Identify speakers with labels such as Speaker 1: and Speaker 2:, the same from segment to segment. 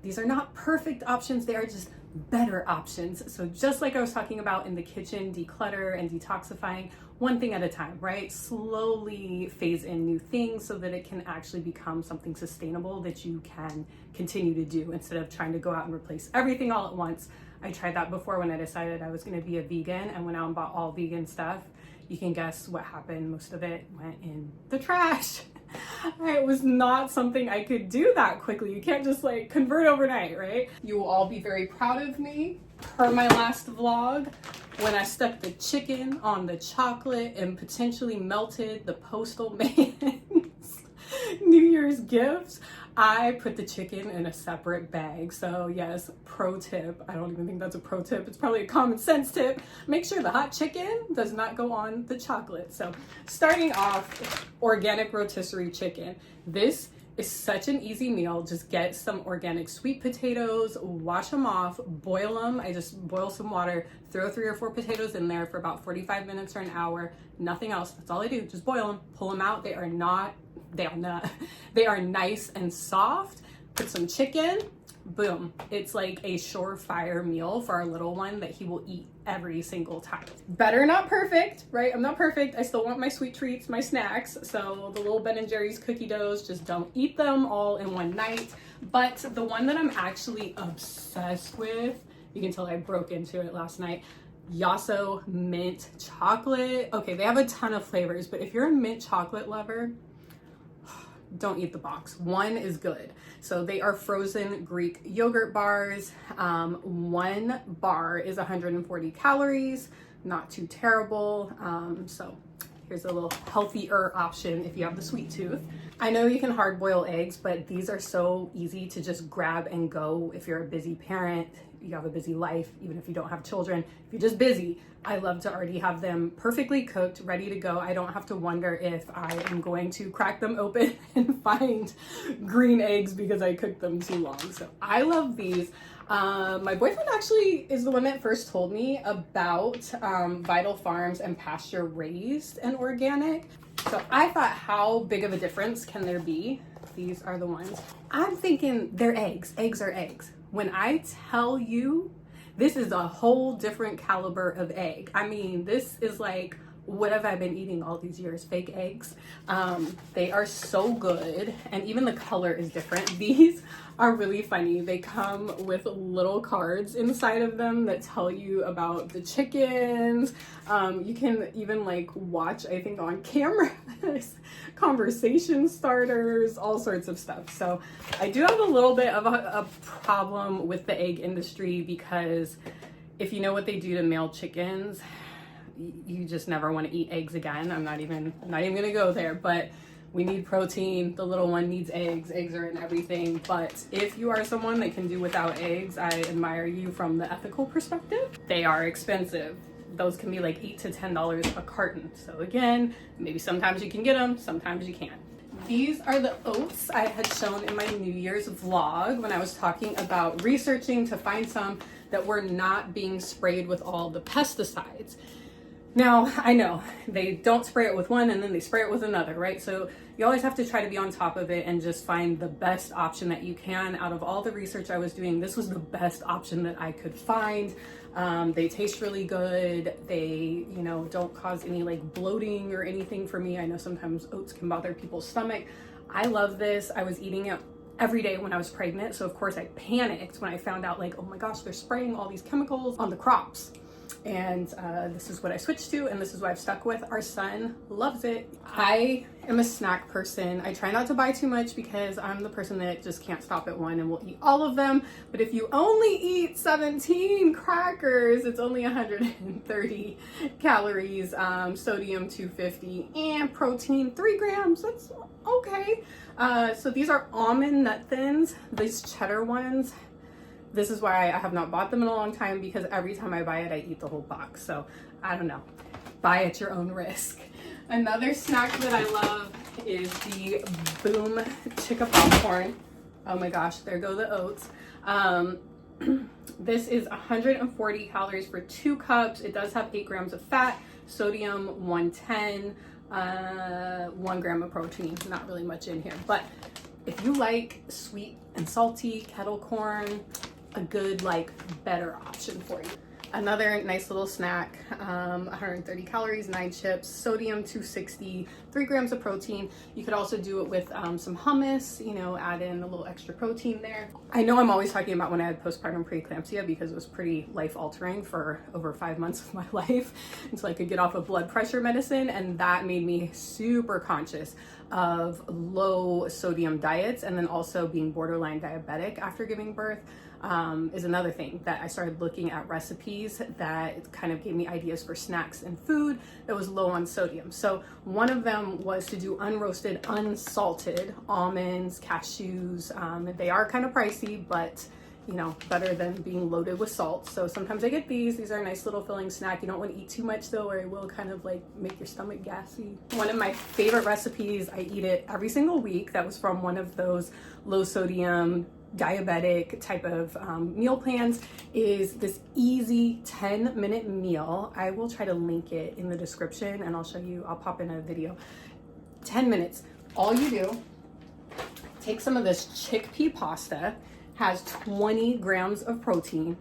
Speaker 1: These are not perfect options, they are just better options. So just like I was talking about in the kitchen, declutter and detoxifying, one thing at a time, right? Slowly phase in new things so that it can actually become something sustainable that you can continue to do instead of trying to go out and replace everything all at once. I tried that before when I decided I was going to be a vegan and went out and bought all vegan stuff. You can guess what happened. Most of it went in the trash. It was not something I could do that quickly. You can't just like convert overnight, right? You will all be very proud of me. Per my last vlog, when I stuck the chicken on the chocolate and potentially melted the postal man's New Year's gifts, I put the chicken in a separate bag. So yes, pro tip. I don't even think that's a pro tip. It's probably a common sense tip. Make sure the hot chicken does not go on the chocolate. So starting off, organic rotisserie chicken. This is such an easy meal. Just get some organic sweet potatoes, wash them off, boil them. I just boil some water, throw 3 or 4 potatoes in there for about 45 minutes or an hour. Nothing else. That's all I do. Just boil them, pull them out. They are nice and soft. Put some chicken, boom. It's like a surefire meal for our little one that he will eat every single time. Better not perfect, right? I'm not perfect. I still want my sweet treats, my snacks. So the little Ben & Jerry's cookie doughs, just don't eat them all in one night. But the one that I'm actually obsessed with, you can tell I broke into it last night, Yasso mint chocolate. Okay, they have a ton of flavors, but if you're a mint chocolate lover, don't eat the box. One is good. So they are frozen Greek yogurt bars. One bar is 140 calories, not too terrible. So here's a little healthier option if you have the sweet tooth. I know you can hard boil eggs, but these are so easy to just grab and go if you're a busy parent, you have a busy life, even if you don't have children, if you're just busy. I love to already have them perfectly cooked, ready to go. I don't have to wonder if I am going to crack them open and find green eggs because I cooked them too long. So I love these. My boyfriend actually is the one that first told me about Vital Farms and pasture raised and organic. So I thought, how big of a difference can there be? These are the ones. I'm thinking they're eggs. Eggs are eggs. When I tell you, this is a whole different caliber of egg. I mean, this is like, what have I been eating all these years? Fake eggs. They are so good. And even the color is different. These are really funny. They come with little cards inside of them that tell you about the chickens. You can even like watch, I think, on camera, conversation starters, all sorts of stuff. So I do have a little bit of a problem with the egg industry, because if you know what they do to male chickens, you just never want to eat eggs again. I'm not even gonna go there, but we need protein. The little one needs eggs. Eggs are in everything. But if you are someone that can do without eggs, I admire you from the ethical perspective. They are expensive. Those can be like $8 to $10 a carton. So again, maybe sometimes you can get them, sometimes you can't. These are the oats I had shown in my New Year's vlog when I was talking about researching to find some that were not being sprayed with all the pesticides. Now, I know they don't spray it with one and then they spray it with another, right? So you always have to try to be on top of it and just find the best option that you can. Out of all the research I was doing, this was the best option that I could find. They taste really good. They, don't cause any like bloating or anything for me. I know sometimes oats can bother people's stomach. I love this. I was eating it every day when I was pregnant. So of course I panicked when I found out, like, oh my gosh, they're spraying all these chemicals on the crops. And this is what I switched to, and this is what I've stuck with. Our son loves it. I am a snack person. I try not to buy too much because I'm the person that just can't stop at one and will eat all of them. But if you only eat 17 crackers, it's only 130 calories, sodium 250, and protein 3 grams. That's okay. So these are almond nut thins, these cheddar ones. This is why I have not bought them in a long time, because every time I buy it, I eat the whole box. So I don't know, buy at your own risk. Another snack that I love is the Boom Chicka Popcorn. Oh my gosh, there go the oats. This is 140 calories for 2 cups. It does have 8 grams of fat, sodium 110, 1 gram of protein. Not really much in here, but If you like sweet and salty kettle corn, a good, like, better option for you. Another nice little snack, 130 calories, 9 chips, sodium 260, 3 grams of protein. You could also do it with some hummus, you know, add in a little extra protein there. I know I'm always talking about when I had postpartum preeclampsia because it was pretty life altering for over 5 months of my life until I could get off of blood pressure medicine, and that made me super conscious of low sodium diets, and then also being borderline diabetic after giving birth. Is another thing that I started looking at recipes that kind of gave me ideas for snacks and food that was low on sodium. So one of them was to do unroasted, unsalted almonds, cashews. They are kind of pricey, but you know, better than being loaded with salt. So sometimes I get these. These are a nice little filling snack. You don't want to eat too much though, or it will kind of like make your stomach gassy. One of my favorite recipes, I eat it every single week. That was from one of those low sodium diabetic type of meal plans, is this easy 10-minute meal. I will try to link it in the description and I'll show you, I'll pop in a video. 10 minutes. All you do, take some of this chickpea pasta, has 20 grams of protein,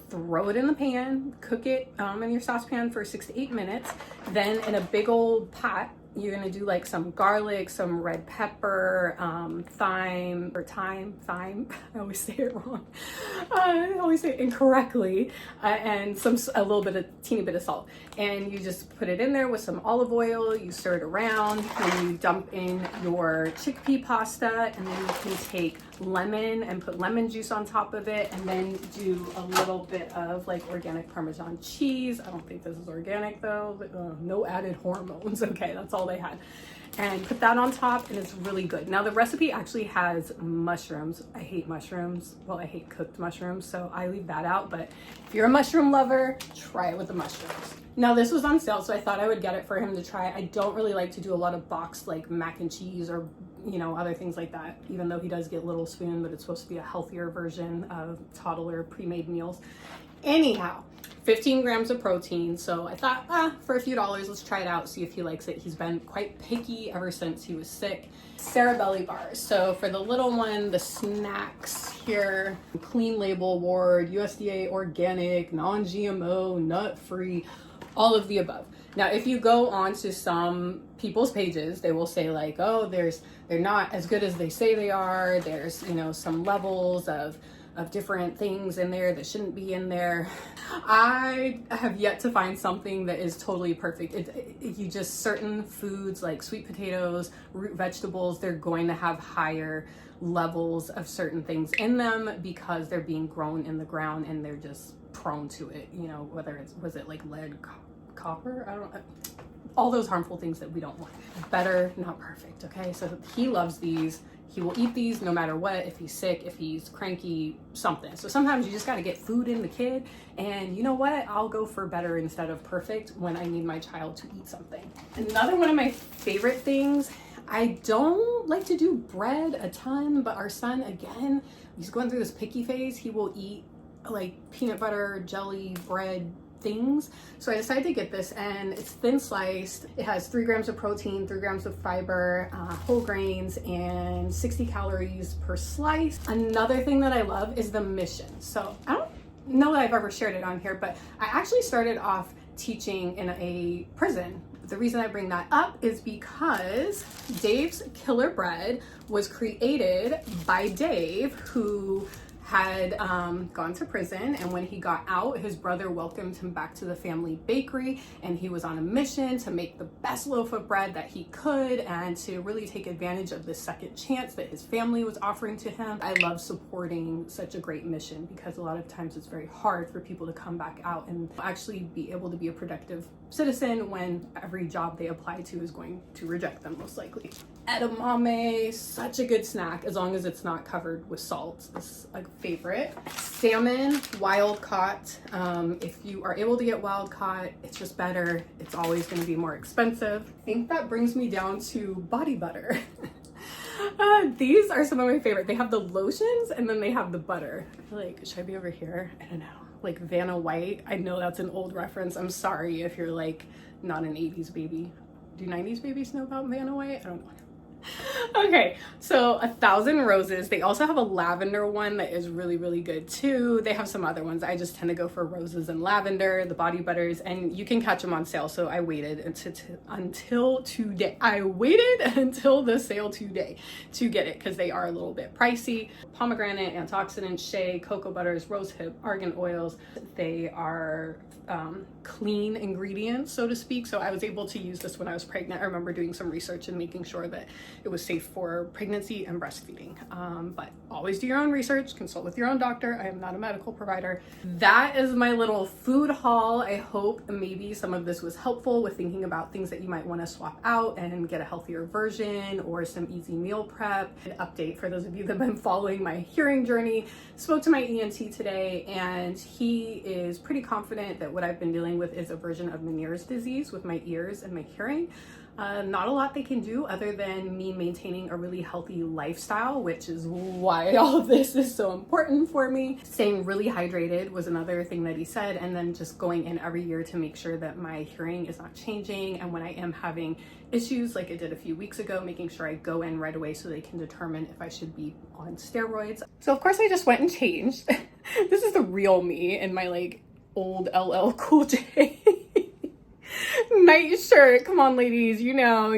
Speaker 1: throw it in the pan, cook it in your saucepan for 6 to 8 minutes. Then in a big old pot, you're gonna do like some garlic, some red pepper, thyme, I always say it wrong. I always say it incorrectly, and a little bit of, teeny bit of salt. And you just put it in there with some olive oil, you stir it around, and you dump in your chickpea pasta, and then you can take lemon and put lemon juice on top of it, and then do a little bit of like organic Parmesan cheese. I don't think this is organic though, but, no added hormones. Okay, that's all they had. And put that on top, and it's really good. Now the recipe actually has mushrooms. I hate mushrooms. Well, I hate cooked mushrooms, so I leave that out. But if you're a mushroom lover, try it with the mushrooms. Now this was on sale, so I thought I would get it for him to try. I don't really like to do a lot of boxed like mac and cheese or, you know, other things like that, even though he does get Little Spoon, but it's supposed to be a healthier version of toddler pre-made meals. Anyhow, 15 grams of protein. So I thought, for a few dollars, let's try it out, see if he likes it. He's been quite picky ever since he was sick. Cerebelli bars. So for the little one, the snacks here, Clean Label Award, USDA organic, non-GMO, nut-free, all of the above. Now, if you go onto some people's pages, they will say like, oh, they're not as good as they say they are. There's, you know, some levels of different things in there that shouldn't be in there. I have yet to find something that is totally perfect. You just, certain foods like sweet potatoes, root vegetables, they're going to have higher levels of certain things in them because they're being grown in the ground and they're just prone to it. You know, whether it's, was it like lead, copper? I don't know. All those harmful things that we don't want. Better, not perfect, okay? So he loves these. He will eat these no matter what, if he's sick, if he's cranky, something. So sometimes you just gotta get food in the kid, and you know what? I'll go for better instead of perfect when I need my child to eat something. Another one of my favorite things, I don't like to do bread a ton, but our son, again, he's going through this picky phase. He will eat like peanut butter, jelly, bread, things. So I decided to get this, and it's thin sliced. It has 3 grams of protein, 3 grams of fiber, whole grains, and 60 calories per slice. Another thing that I love is the mission. So I don't know that I've ever shared it on here, but I actually started off teaching in a prison. The reason I bring that up is because Dave's Killer Bread was created by Dave, who had gone to prison, and when he got out, his brother welcomed him back to the family bakery, and he was on a mission to make the best loaf of bread that he could and to really take advantage of the second chance that his family was offering to him. I love supporting such a great mission because a lot of times it's very hard for people to come back out and actually be able to be a productive citizen when every job they apply to is going to reject them most likely. Edamame, such a good snack as long as it's not covered with salt. This is a favorite. Salmon, wild caught. If you are able to get wild caught, it's just better. It's always going to be more expensive. I think that brings me down to body butter. These are some of my favorite. They have the lotions and then they have the butter. I feel like, should I be over here? I don't know. Like Vanna White. I know that's an old reference. I'm sorry if you're like not an 80s baby. Do 90s babies know about Vanna White? I don't know. Okay, so 1,000 Roses. They also have a lavender one that is really, really good too. They have some other ones. I just tend to go for roses and lavender, the body butters, and you can catch them on sale. So I waited until today. I waited until the sale today to get it because they are a little bit pricey. Pomegranate, antioxidants, shea, cocoa butters, rosehip, argan oils. They are clean ingredients, so to speak. So I was able to use this when I was pregnant. I remember doing some research and making sure that it was safe for pregnancy and breastfeeding. But always do your own research, consult with your own doctor. I am not a medical provider. That is my little food haul. I hope maybe some of this was helpful with thinking about things that you might want to swap out and get a healthier version, or some easy meal prep. An update for those of you that have been following my hearing journey. Spoke to my ENT today, and he is pretty confident that what I've been dealing with is a version of Meniere's disease with my ears and my hearing. Not a lot they can do other than me maintaining a really healthy lifestyle, which is why all of this is so important for me. Staying really hydrated was another thing that he said, and then just going in every year to make sure that my hearing is not changing, and when I am having issues like I did a few weeks ago, making sure I go in right away so they can determine if I should be on steroids. So of course I just went and changed. This is the real me in my like old LL Cool J night shirt. Come on, ladies, you know,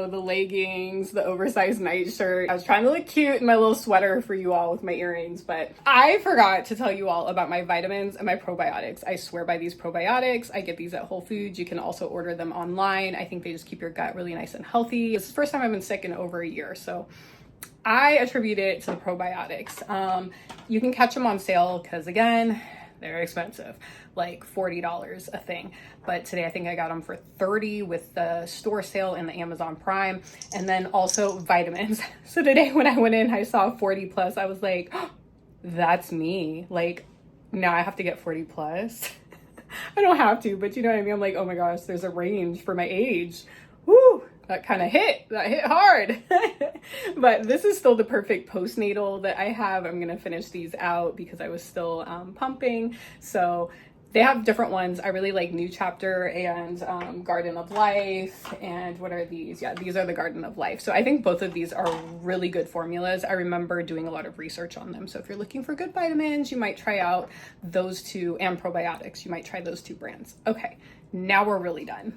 Speaker 1: the leggings, the oversized night shirt. I was trying to look cute in my little sweater for you all with my earrings, but I forgot to tell you all about my vitamins and my probiotics. I swear by these probiotics. I get these at Whole Foods. You can also order them online. I think they just keep your gut really nice and healthy. This is the first time I've been sick in over a year, so I attribute it to the probiotics. You can catch them on sale because, again, they're expensive, like $40 a thing. But today I think I got them for $30 with the store sale and the Amazon Prime, and then also vitamins. So today when I went in, I saw 40 plus. I was like, oh, that's me. Like, now I have to get 40 plus. I don't have to, but you know what I mean? I'm like, oh my gosh, there's a range for my age. Woo! That kind of hit hard. But this is still the perfect postnatal that I have. I'm gonna finish these out because I was still pumping. So they have different ones. I really like New Chapter and Garden of Life. And what are these? Yeah, these are the Garden of Life. So I think both of these are really good formulas. I remember doing a lot of research on them. So if you're looking for good vitamins, you might try out those two, and probiotics. You might try those two brands. Okay, now we're really done.